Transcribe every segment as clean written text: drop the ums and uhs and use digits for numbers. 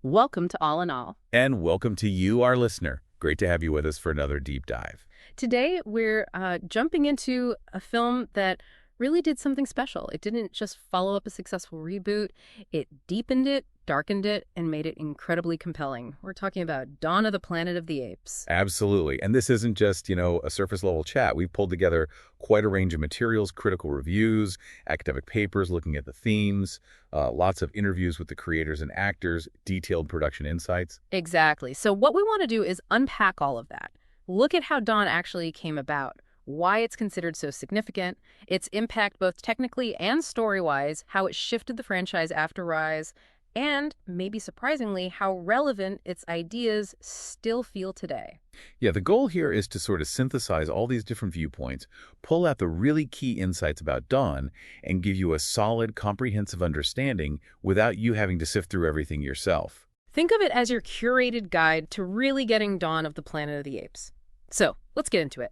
Welcome to All in All. And welcome to you, our listener. Great to have you with us for another deep dive. Today, we're jumping into a film that really did something special. It didn't just follow up a successful reboot, it deepened it, darkened it, and made it incredibly compelling. We're talking about Dawn of the Planet of the Apes. Absolutely. And this isn't just, a surface level chat. We've pulled together quite a range of materials, critical reviews, academic papers looking at the themes, lots of interviews with the creators and actors, detailed production insights. Exactly. So what we want to do is unpack all of that. Look at how Dawn actually came about, why it's considered so significant, its impact both technically and story-wise, how it shifted the franchise after Rise, and, maybe surprisingly, how relevant its ideas still feel today. Yeah, the goal here is to sort of synthesize all these different viewpoints, pull out the really key insights about Dawn, and give you a solid, comprehensive understanding without you having to sift through everything yourself. Think of it as your curated guide to really getting Dawn of the Planet of the Apes. So, let's get into it.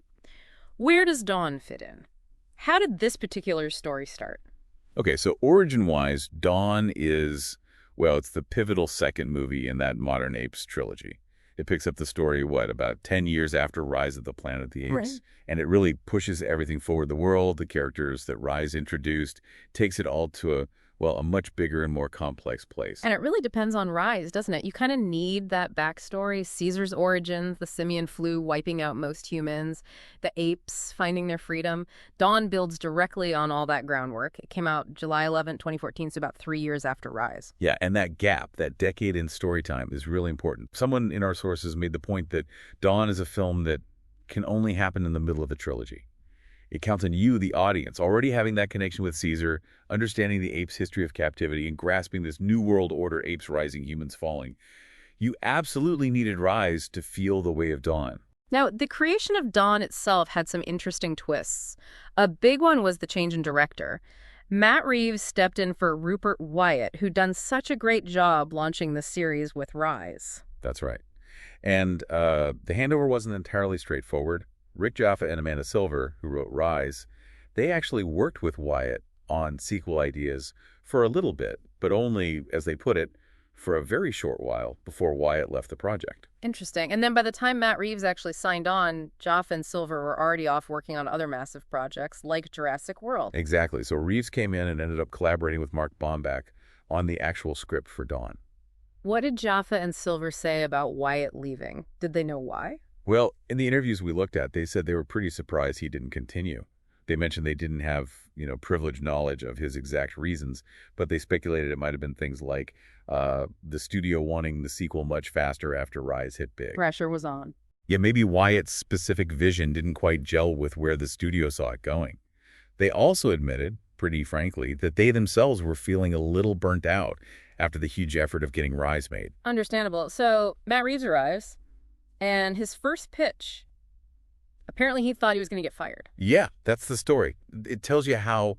Where does Dawn fit in? How did this particular story start? Okay, so origin-wise, Dawn is, well, it's the pivotal second movie in that modern Apes trilogy. It picks up the story, about 10 years after Rise of the Planet of the Apes. Right. And it really pushes everything forward. The world, the characters that Rise introduced, takes it all to a much bigger and more complex place. And it really depends on Rise, doesn't it? You kind of need that backstory, Caesar's origins, the simian flu wiping out most humans, the apes finding their freedom. Dawn builds directly on all that groundwork. It came out July 11, 2014, so about 3 years after Rise. Yeah, and that gap, that decade in story time is really important. Someone in our sources made the point that Dawn is a film that can only happen in the middle of the trilogy. It counts on you, the audience, already having that connection with Caesar, understanding the apes' history of captivity, and grasping this new world order, apes rising, humans falling. You absolutely needed Rise to feel the way of Dawn. Now, the creation of Dawn itself had some interesting twists. A big one was the change in director. Matt Reeves stepped in for Rupert Wyatt, who'd done such a great job launching the series with Rise. That's right. And the handover wasn't entirely straightforward. Rick Jaffa and Amanda Silver, who wrote Rise, they actually worked with Wyatt on sequel ideas for a little bit, but only, as they put it, for a very short while before Wyatt left the project. Interesting. And then by the time Matt Reeves actually signed on, Jaffa and Silver were already off working on other massive projects like Jurassic World. Exactly. So Reeves came in and ended up collaborating with Mark Bomback on the actual script for Dawn. What did Jaffa and Silver say about Wyatt leaving? Did they know why? Well, in the interviews we looked at, they said they were pretty surprised he didn't continue. They mentioned they didn't have, privileged knowledge of his exact reasons, but they speculated it might have been things like the studio wanting the sequel much faster after Rise hit big. Pressure was on. Yeah, maybe Wyatt's specific vision didn't quite gel with where the studio saw it going. They also admitted, pretty frankly, that they themselves were feeling a little burnt out after the huge effort of getting Rise made. Understandable. So Matt Reeves arrives. And his first pitch, apparently he thought he was going to get fired. Yeah, that's the story. It tells you how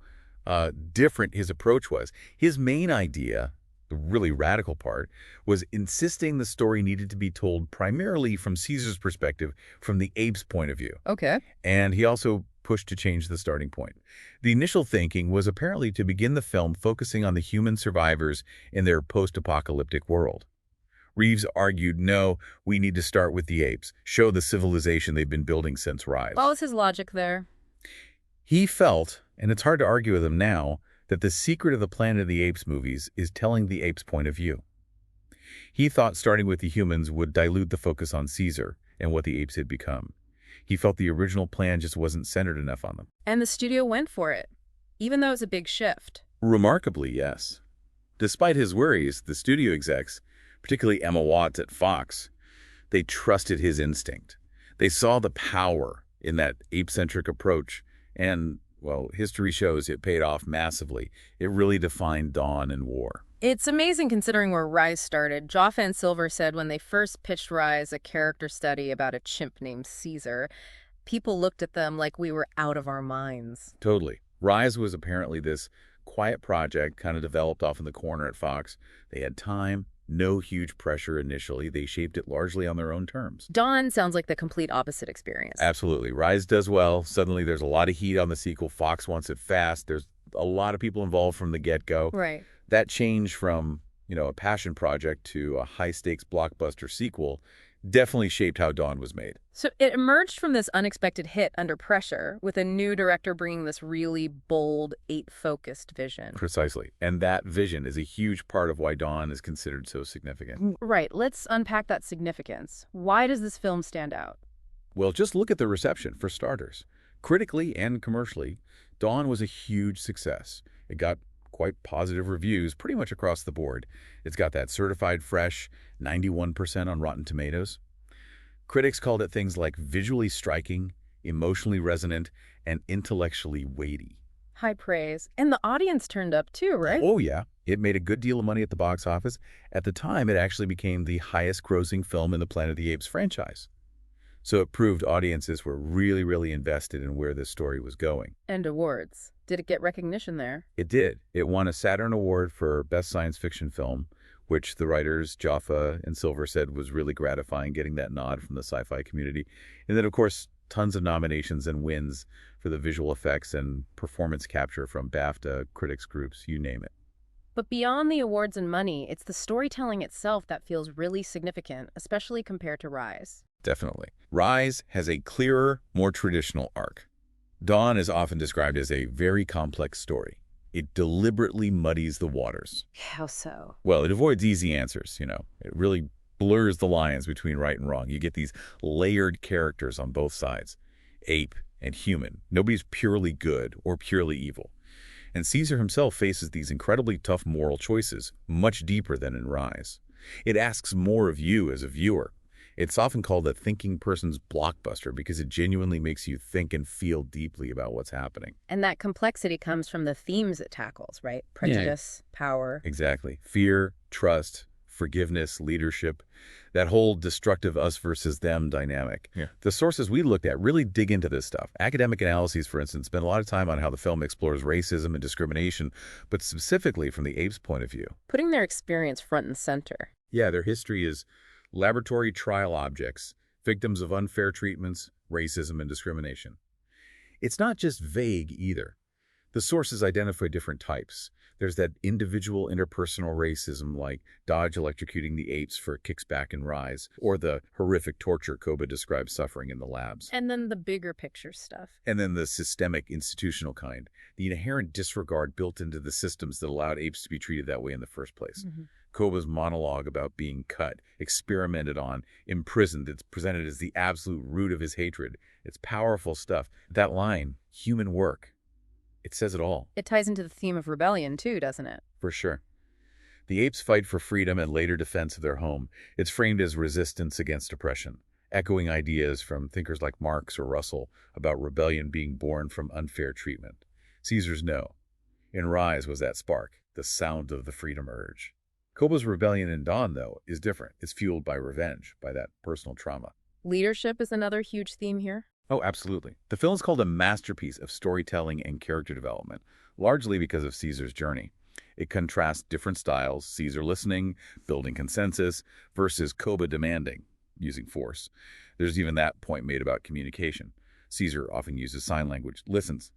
different his approach was. His main idea, the really radical part, was insisting the story needed to be told primarily from Caesar's perspective, from the apes' point of view. Okay. And he also pushed to change the starting point. The initial thinking was apparently to begin the film focusing on the human survivors in their post-apocalyptic world. Reeves argued, no, we need to start with the apes, show the civilization they've been building since Rise. What was his logic there? He felt, and it's hard to argue with him now, that the secret of the Planet of the Apes movies is telling the apes' point of view. He thought starting with the humans would dilute the focus on Caesar and what the apes had become. He felt the original plan just wasn't centered enough on them. And the studio went for it, even though it's a big shift. Remarkably, yes. Despite his worries, the studio execs, particularly Emma Watts at Fox, they trusted his instinct. They saw the power in that ape-centric approach, and, history shows it paid off massively. It really defined Dawn and war. It's amazing considering where Rise started. Jaffa and Silver said when they first pitched Rise, a character study about a chimp named Caesar, people looked at them like we were out of our minds. Totally. Rise was apparently this quiet project kind of developed off in the corner at Fox. They had time. No huge pressure initially. They shaped it largely on their own terms. Dawn sounds like the complete opposite experience. Absolutely. Rise does well. Suddenly there's a lot of heat on the sequel. Fox wants it fast. There's a lot of people involved from the get-go. Right. That change from, a passion project to a high-stakes blockbuster sequel, definitely shaped how Dawn was made. So it emerged from this unexpected hit under pressure, with a new director bringing this really bold, ape-focused vision. Precisely. And that vision is a huge part of why Dawn is considered so significant. Right, let's unpack that significance. Why does this film stand out? Well, just look at the reception, for starters. Critically and commercially, Dawn was a huge success. It got quite positive reviews pretty much across the board. It's got that certified fresh 91% on Rotten Tomatoes. Critics called it things like visually striking, emotionally resonant, and intellectually weighty. High praise. And the audience turned up too, right? Oh, yeah. It made a good deal of money at the box office. At the time, it actually became the highest-grossing film in the Planet of the Apes franchise. So it proved audiences were really, really invested in where this story was going. And awards. Did it get recognition there? It did. It won a Saturn Award for Best Science Fiction Film, which the writers Jaffa and Silver said was really gratifying, getting that nod from the sci-fi community. And then, of course, tons of nominations and wins for the visual effects and performance capture from BAFTA, critics groups, you name it. But beyond the awards and money, it's the storytelling itself that feels really significant, especially compared to Rise. Definitely. Rise has a clearer, more traditional arc. Dawn is often described as a very complex story. It deliberately muddies the waters. How so? Well, it avoids easy answers, It really blurs the lines between right and wrong. You get these layered characters on both sides, ape and human. Nobody's purely good or purely evil. And Caesar himself faces these incredibly tough moral choices, much deeper than in Rise. It asks more of you as a viewer. It's often called a thinking person's blockbuster because it genuinely makes you think and feel deeply about what's happening. And that complexity comes from the themes it tackles, right? Prejudice, power. Exactly. Fear, trust, forgiveness, leadership, that whole destructive us versus them dynamic. Yeah. The sources we looked at really dig into this stuff. Academic analyses, for instance, spend a lot of time on how the film explores racism and discrimination, but specifically from the apes' point of view. Putting their experience front and center. Yeah, their history is laboratory trial objects, victims of unfair treatments, racism, and discrimination. It's not just vague either. The sources identify different types. There's that individual interpersonal racism like Dodge electrocuting the apes for kicks back and Rise, or the horrific torture Koba describes suffering in the labs. And then the bigger picture stuff. And then the systemic institutional kind, the inherent disregard built into the systems that allowed apes to be treated that way in the first place. Koba's monologue about being cut, experimented on, imprisoned, it's presented as the absolute root of his hatred. It's powerful stuff. That line, human work, it says it all. It ties into the theme of rebellion too, doesn't it? For sure. The apes fight for freedom and later defense of their home. It's framed as resistance against oppression, echoing ideas from thinkers like Marx or Russell about rebellion being born from unfair treatment. Caesar's no. In Rise was that spark, the sound of the freedom urge. Koba's rebellion in Dawn, though, is different. It's fueled by revenge, by that personal trauma. Leadership is another huge theme here. Oh, absolutely. The film is called a masterpiece of storytelling and character development, largely because of Caesar's journey. It contrasts different styles, Caesar listening, building consensus, versus Koba demanding, using force. There's even that point made about communication. Caesar often uses sign language, listens.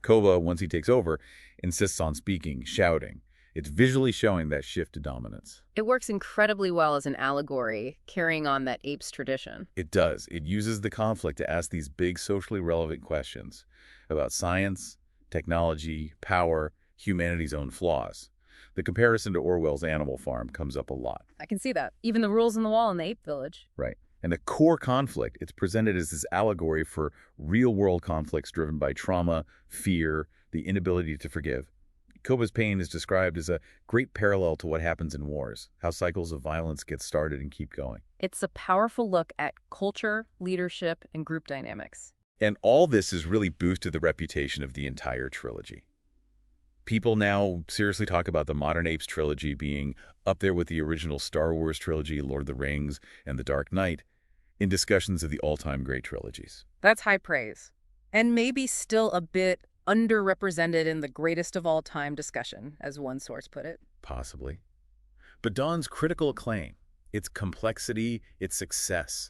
Koba, once he takes over, insists on speaking, shouting. It's visually showing that shift to dominance. It works incredibly well as an allegory, carrying on that apes tradition. It does. It uses the conflict to ask these big socially relevant questions about science, technology, power, humanity's own flaws. The comparison to Orwell's Animal Farm comes up a lot. I can see that. Even the rules on the wall in the ape village. Right. And the core conflict, it's presented as this allegory for real-world conflicts driven by trauma, fear, the inability to forgive. Koba's pain is described as a great parallel to what happens in wars, how cycles of violence get started and keep going. It's a powerful look at culture, leadership, and group dynamics. And all this has really boosted the reputation of the entire trilogy. People now seriously talk about the modern Apes trilogy being up there with the original Star Wars trilogy, Lord of the Rings, and The Dark Knight, in discussions of the all-time great trilogies. That's high praise. And maybe still a bit underrepresented in the greatest of all time discussion, as one source put it. Possibly. But Dawn's critical acclaim, its complexity, its success,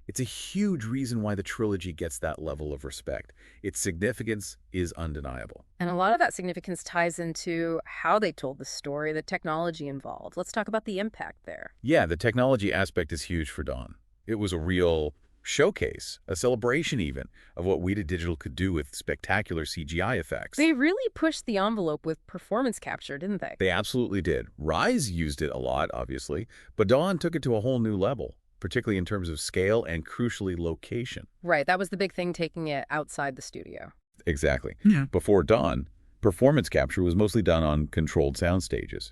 It's a huge reason why the trilogy gets that level of respect. Its significance is undeniable. And a lot of that significance ties into how they told the story, the technology involved. Let's talk about the impact there. Yeah, the technology aspect is huge for Dawn. It was a real showcase, a celebration even, of what Weta Digital could do with spectacular CGI effects. They really pushed the envelope with performance capture, didn't they? They absolutely did. Rise used it a lot, obviously, but Dawn took it to a whole new level, particularly in terms of scale and, crucially, location. Right, that was the big thing, taking it outside the studio. Exactly. Yeah. Before Dawn, performance capture was mostly done on controlled sound stages.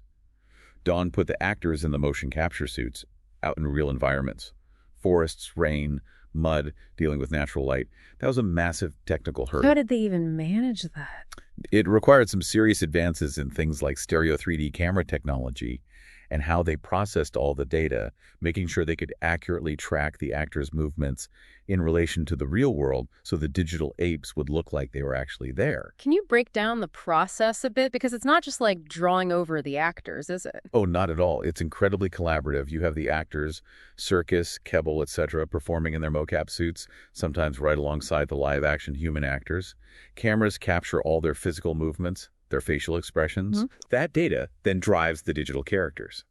Dawn put the actors in the motion capture suits out in real environments. Forests, rain, mud, dealing with natural light. That was a massive technical hurdle. How did they even manage that? It required some serious advances in things like stereo 3D camera technology and how they processed all the data, making sure they could accurately track the actors' movements in relation to the real world so the digital apes would look like they were actually there. Can you break down the process a bit? Because it's not just like drawing over the actors, is it? Oh, not at all. It's incredibly collaborative. You have the actors, Circus, Kebbell, etc., performing in their mocap suits, sometimes right alongside the live-action human actors. Cameras capture all their physical movements, their facial expressions. That data then drives the digital characters.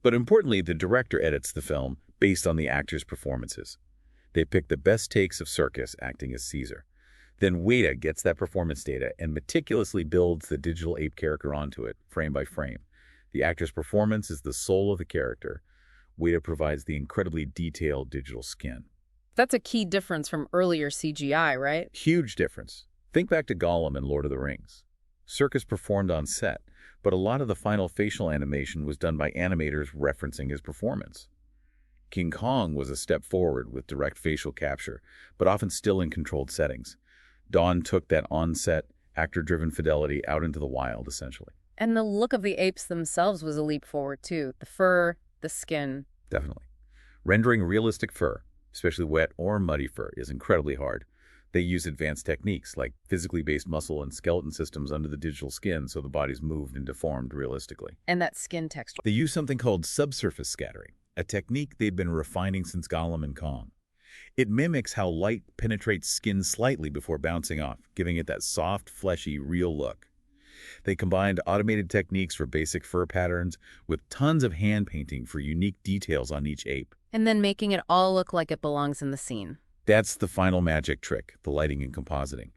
But importantly, the director edits the film based on the actors' performances. They pick the best takes of Circus acting as Caesar. Then Weta gets that performance data and meticulously builds the digital ape character onto it, frame by frame. The actor's performance is the soul of the character. Weta provides the incredibly detailed digital skin. That's a key difference from earlier CGI, right? Huge difference. Think back to Gollum in Lord of the Rings. Circus performed on set, but a lot of the final facial animation was done by animators referencing his performance. King Kong was a step forward with direct facial capture, but often still in controlled settings. Dawn took that on-set, actor-driven fidelity out into the wild, essentially. And the look of the apes themselves was a leap forward, too. The fur, the skin. Definitely. Rendering realistic fur, especially wet or muddy fur, is incredibly hard. They use advanced techniques like physically based muscle and skeleton systems under the digital skin so the body's moved and deformed realistically. And that skin texture. They use something called subsurface scattering, a technique they'd been refining since Gollum and Kong. It mimics how light penetrates skin slightly before bouncing off, giving it that soft, fleshy, real look. They combined automated techniques for basic fur patterns with tons of hand painting for unique details on each ape. And then making it all look like it belongs in the scene. That's the final magic trick, the lighting and compositing.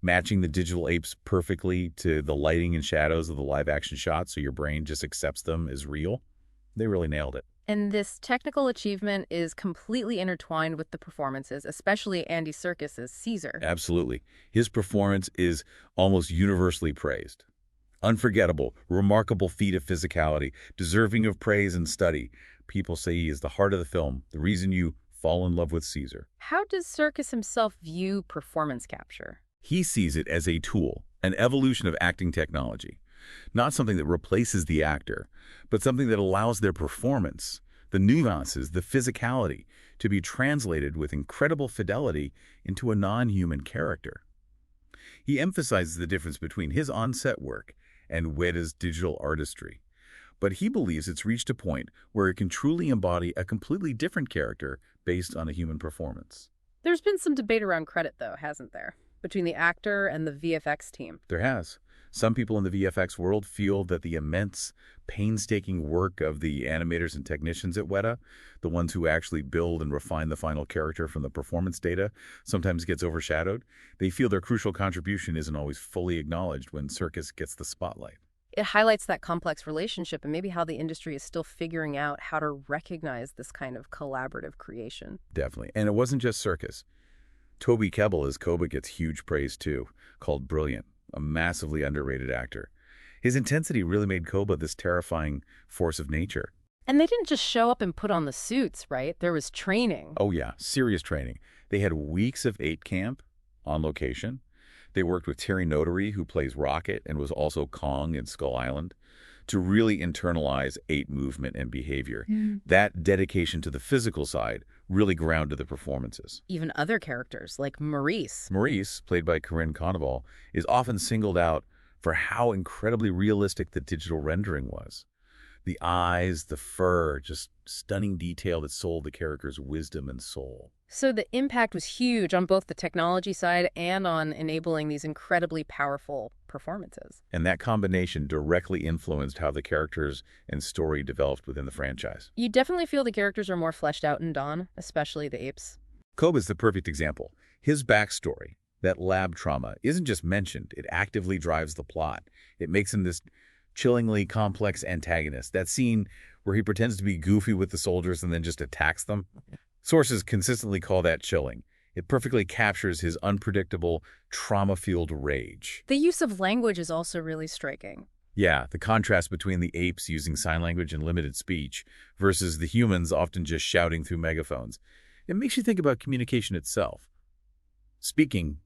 Matching the digital apes perfectly to the lighting and shadows of the live-action shots so your brain just accepts them as real. They really nailed it. And this technical achievement is completely intertwined with the performances, especially Andy Serkis's Caesar. Absolutely. His performance is almost universally praised. Unforgettable, remarkable feat of physicality, deserving of praise and study. People say he is the heart of the film, the reason you fall in love with Caesar. How does Serkis himself view performance capture? He sees it as a tool, an evolution of acting technology. Not something that replaces the actor, but something that allows their performance, the nuances, the physicality, to be translated with incredible fidelity into a non-human character. He emphasizes the difference between his on-set work and Weta's digital artistry. But he believes it's reached a point where it can truly embody a completely different character based on a human performance. There's been some debate around credit, though, hasn't there? Between the actor and the VFX team. There has. Some people in the VFX world feel that the immense, painstaking work of the animators and technicians at Weta, the ones who actually build and refine the final character from the performance data, sometimes gets overshadowed. They feel their crucial contribution isn't always fully acknowledged when Circus gets the spotlight. It highlights that complex relationship and maybe how the industry is still figuring out how to recognize this kind of collaborative creation. Definitely. And it wasn't just Circus. Toby Kebbell as Koba gets huge praise too, called brilliant, a massively underrated actor. His intensity really made Koba this terrifying force of nature. And they didn't just show up and put on the suits, right? There was training. Oh yeah, serious training. They had weeks of ape camp on location. They worked with Terry Notary, who plays Rocket and was also Kong in Skull Island, to really internalize ape movement and behavior. That dedication to the physical side really grounded the performances. Even other characters, like Maurice. Maurice, played by Corinne Conneval, is often singled out for how incredibly realistic the digital rendering was. The eyes, the fur, just stunning detail that sold the character's wisdom and soul. So the impact was huge on both the technology side and on enabling these incredibly powerful performances. And that combination directly influenced how the characters and story developed within the franchise. You definitely feel the characters are more fleshed out in Dawn, especially the apes. Koba's the perfect example. His backstory, that lab trauma, isn't just mentioned. It actively drives the plot. It makes him this chillingly complex antagonist. That scene where he pretends to be goofy with the soldiers and then just attacks them. Sources consistently call that chilling. It perfectly captures his unpredictable, trauma-fueled rage. The use of language is also really striking. Yeah, the contrast between the apes using sign language and limited speech versus the humans often just shouting through megaphones. It makes you think about communication itself. Speaking,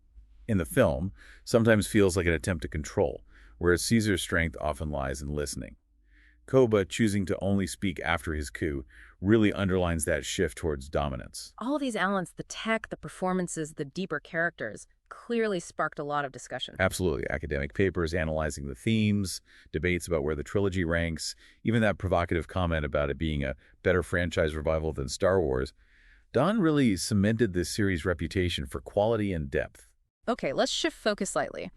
in the film, sometimes feels like an attempt to control, whereas Caesar's strength often lies in listening. Koba choosing to only speak after his coup really underlines that shift towards dominance. All these elements, the tech, the performances, the deeper characters, clearly sparked a lot of discussion. Absolutely. Academic papers analyzing the themes, debates about where the trilogy ranks, even that provocative comment about it being a better franchise revival than Star Wars. Dawn really cemented this series' reputation for quality and depth. Okay, let's shift focus slightly.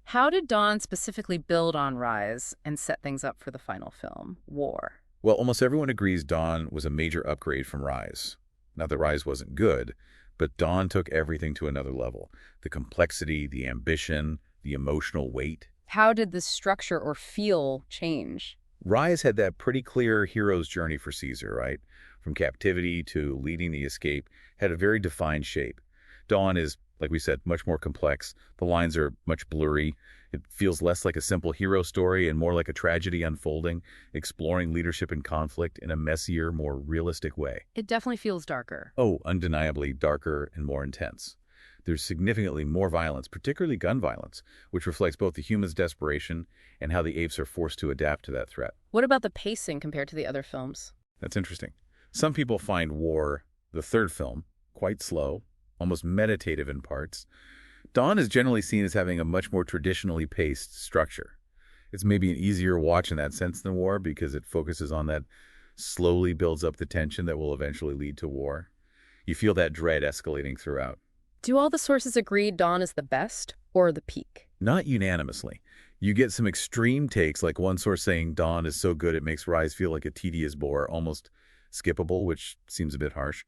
How did Dawn specifically build on Rise and set things up for the final film, War? Well, almost everyone agrees Dawn was a major upgrade from Rise. Not that Rise wasn't good, but Dawn took everything to another level. The complexity, the ambition, the emotional weight. How did the structure or feel change? Rise had that pretty clear hero's journey for Caesar, right? From captivity to leading the escape, had a very defined shape. Dawn is, like we said, much more complex. The lines are much blurry. It feels less like a simple hero story and more like a tragedy unfolding, exploring leadership and conflict in a messier, more realistic way. It definitely feels darker. Oh, undeniably darker and more intense. There's significantly more violence, particularly gun violence, which reflects both the humans' desperation and how the apes are forced to adapt to that threat. What about the pacing compared to the other films? That's interesting. Some people find War, the third film, quite slow, almost meditative in parts. Dawn is generally seen as having a much more traditionally paced structure. It's maybe an easier watch in that sense than War because it focuses on that, slowly builds up the tension that will eventually lead to war. You feel that dread escalating throughout. Do all the sources agree Dawn is the best or the peak? Not unanimously. You get some extreme takes, like one source saying Dawn is so good it makes Rise feel like a tedious bore, almost skippable, which seems a bit harsh.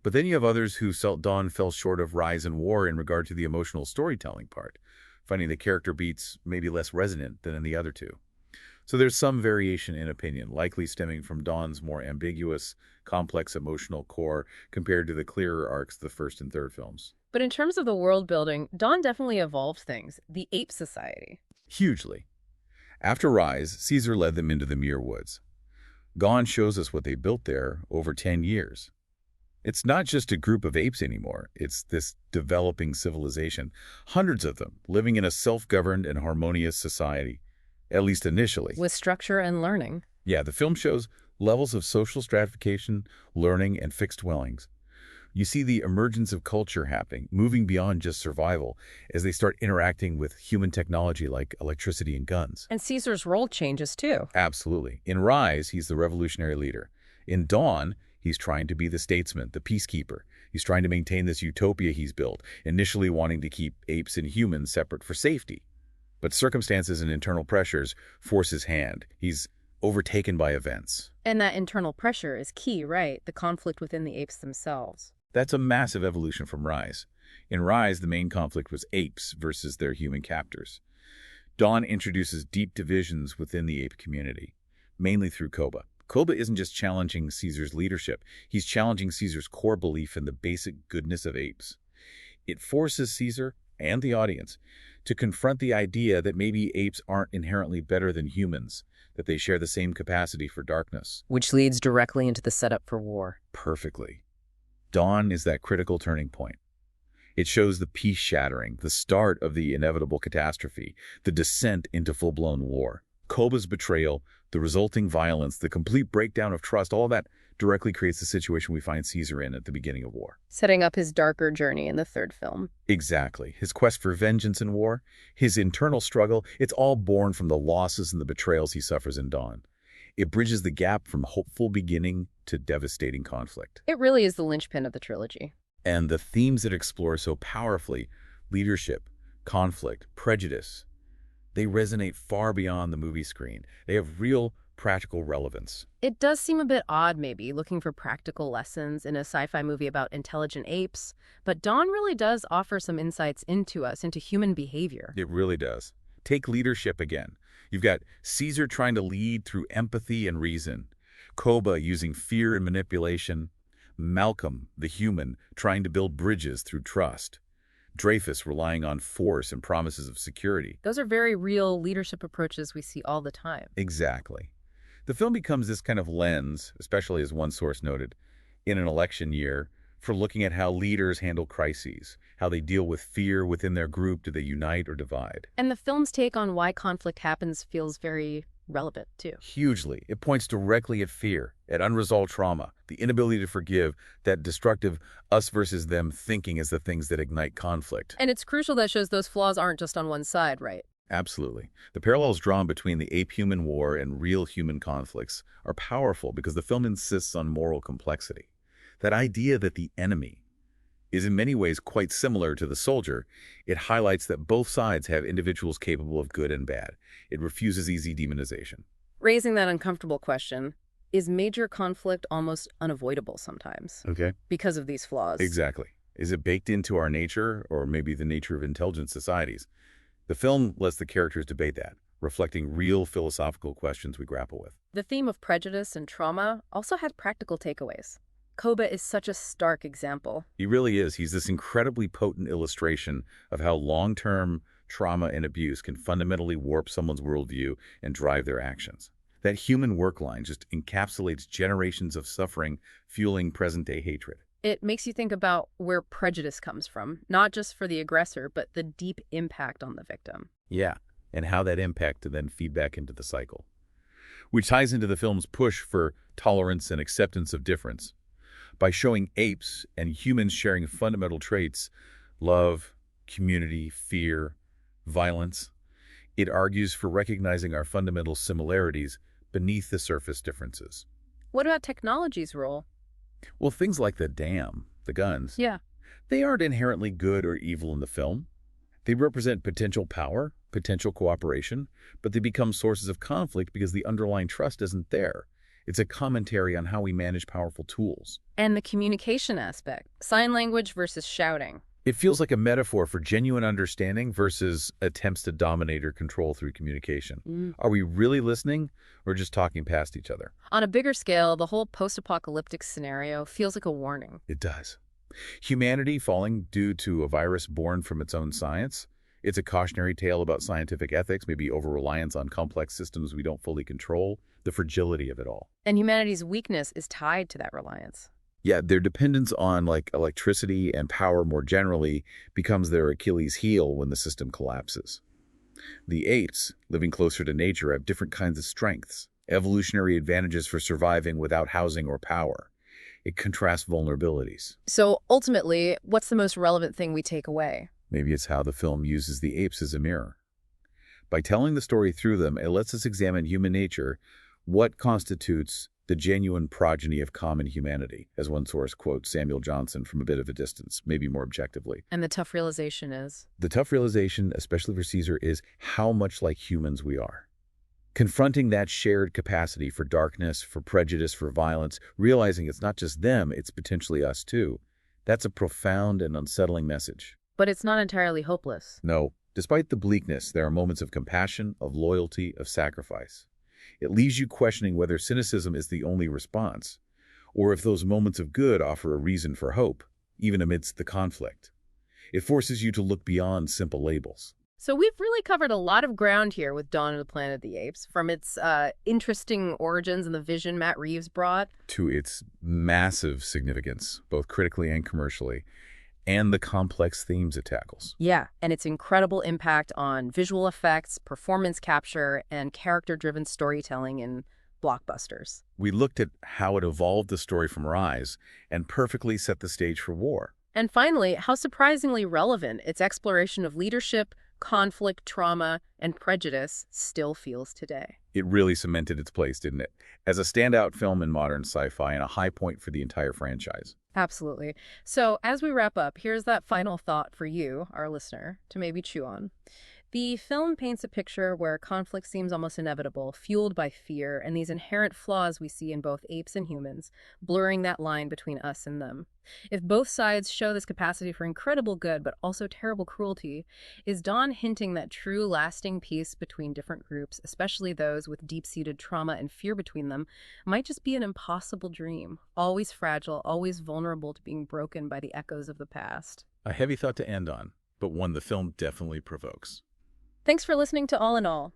But then you have others who felt Dawn fell short of Rise and War in regard to the emotional storytelling part, finding the character beats maybe less resonant than in the other two. So there's some variation in opinion, likely stemming from Dawn's more ambiguous, complex emotional core compared to the clearer arcs of the first and third films. But in terms of the world building, Dawn definitely evolved things. The Ape Society. Hugely. After Rise, Caesar led them into the Muir Woods. Dawn shows us what they built there over 10 years. It's not just a group of apes anymore. It's this developing civilization, hundreds of them living in a self-governed and harmonious society, at least initially. With structure and learning. Yeah, the film shows levels of social stratification, learning, and fixed dwellings. You see the emergence of culture happening, moving beyond just survival as they start interacting with human technology like electricity and guns. And Caesar's role changes too. Absolutely. In Rise, he's the revolutionary leader. In Dawn, he's trying to be the statesman, the peacekeeper. He's trying to maintain this utopia he's built, initially wanting to keep apes and humans separate for safety. But circumstances and internal pressures force his hand. He's overtaken by events. And that internal pressure is key, right? The conflict within the apes themselves. That's a massive evolution from Rise. In Rise, the main conflict was apes versus their human captors. Dawn introduces deep divisions within the ape community, mainly through Koba. Koba isn't just challenging Caesar's leadership, he's challenging Caesar's core belief in the basic goodness of apes. It forces Caesar and the audience to confront the idea that maybe apes aren't inherently better than humans, that they share the same capacity for darkness. Which leads directly into the setup for war. Perfectly. Dawn is that critical turning point. It shows the peace shattering, the start of the inevitable catastrophe, the descent into full-blown war. Koba's betrayal, the resulting violence, the complete breakdown of trust, all that directly creates the situation we find Caesar in at the beginning of war. Setting up his darker journey in the third film. Exactly. His quest for vengeance in war, his internal struggle, it's all born from the losses and the betrayals he suffers in Dawn. It bridges the gap from hopeful beginning to devastating conflict. It really is the linchpin of the trilogy. And the themes it explores so powerfully, leadership, conflict, prejudice, they resonate far beyond the movie screen. They have real practical relevance. It does seem a bit odd, maybe, looking for practical lessons in a sci-fi movie about intelligent apes, but Dawn really does offer some insights into human behavior. It really does. Take leadership again. You've got Caesar trying to lead through empathy and reason, Koba using fear and manipulation, Malcolm, the human, trying to build bridges through trust, Dreyfus relying on force and promises of security. Those are very real leadership approaches we see all the time. Exactly. The film becomes this kind of lens, especially as one source noted, in an election year, for looking at how leaders handle crises, how they deal with fear within their group. Do they unite or divide? And the film's take on why conflict happens feels very relevant, too. Hugely. It points directly at fear, at unresolved trauma, the inability to forgive, that destructive us versus them thinking as the things that ignite conflict. And it's crucial that shows those flaws aren't just on one side, right? Absolutely. The parallels drawn between the ape-human war and real human conflicts are powerful because the film insists on moral complexity. That idea that the enemy is in many ways quite similar to the soldier, it highlights that both sides have individuals capable of good and bad. It refuses easy demonization. Raising that uncomfortable question, is major conflict almost unavoidable sometimes? Okay. Because of these flaws. Exactly. Is it baked into our nature, or maybe the nature of intelligent societies? The film lets the characters debate that, reflecting real philosophical questions we grapple with. The theme of prejudice and trauma also had practical takeaways. Koba is such a stark example. He really is. He's this incredibly potent illustration of how long-term trauma and abuse can fundamentally warp someone's worldview and drive their actions. That human work line just encapsulates generations of suffering, fueling present-day hatred. It makes you think about where prejudice comes from, not just for the aggressor, but the deep impact on the victim. Yeah, and how that impact to then feed back into the cycle. Which ties into the film's push for tolerance and acceptance of difference. By showing apes and humans sharing fundamental traits, love, community, fear, violence, it argues for recognizing our fundamental similarities beneath the surface differences. What about technology's role? Well, things like the dam, the guns, Yeah. they aren't inherently good or evil in the film. They represent potential power, potential cooperation, but they become sources of conflict because the underlying trust isn't there. It's a commentary on how we manage powerful tools. And the communication aspect, sign language versus shouting. It feels like a metaphor for genuine understanding versus attempts to dominate or control through communication. Are we really listening or just talking past each other? On a bigger scale, the whole post-apocalyptic scenario feels like a warning. It does. Humanity falling due to a virus born from its own science. It's a cautionary tale about scientific ethics, maybe over-reliance on complex systems we don't fully control, the fragility of it all. And humanity's weakness is tied to that reliance. Yeah, their dependence on electricity and power more generally becomes their Achilles heel when the system collapses. The apes, living closer to nature, have different kinds of strengths, evolutionary advantages for surviving without housing or power. It contrasts vulnerabilities. So ultimately, what's the most relevant thing we take away? Maybe it's how the film uses the apes as a mirror. By telling the story through them, it lets us examine human nature, what constitutes the genuine progeny of common humanity, as one source quotes Samuel Johnson from a bit of a distance, maybe more objectively. And the tough realization is? The tough realization, especially for Caesar, is how much like humans we are. Confronting that shared capacity for darkness, for prejudice, for violence, realizing it's not just them, it's potentially us too. That's a profound and unsettling message. But it's not entirely hopeless. No, despite the bleakness, there are moments of compassion, of loyalty, of sacrifice. It leaves you questioning whether cynicism is the only response, or if those moments of good offer a reason for hope, even amidst the conflict. It forces you to look beyond simple labels. So we've really covered a lot of ground here with Dawn of the Planet of the Apes, from its interesting origins and the vision Matt Reeves brought, To its massive significance, both critically and commercially, and the complex themes it tackles. Yeah, and its incredible impact on visual effects, performance capture, and character-driven storytelling in blockbusters. We looked at how it evolved the story from Rise and perfectly set the stage for War. And finally, how surprisingly relevant its exploration of leadership, conflict, trauma, and prejudice still feels today. It really cemented its place, didn't it? As a standout film in modern sci-fi and a high point for the entire franchise. Absolutely. So, as we wrap up, here's that final thought for you, our listener, to maybe chew on. The film paints a picture where conflict seems almost inevitable, fueled by fear and these inherent flaws we see in both apes and humans, blurring that line between us and them. If both sides show this capacity for incredible good but also terrible cruelty, is Dawn hinting that true lasting peace between different groups, especially those with deep-seated trauma and fear between them, might just be an impossible dream, always fragile, always vulnerable to being broken by the echoes of the past? A heavy thought to end on, but one the film definitely provokes. Thanks for listening to All in All.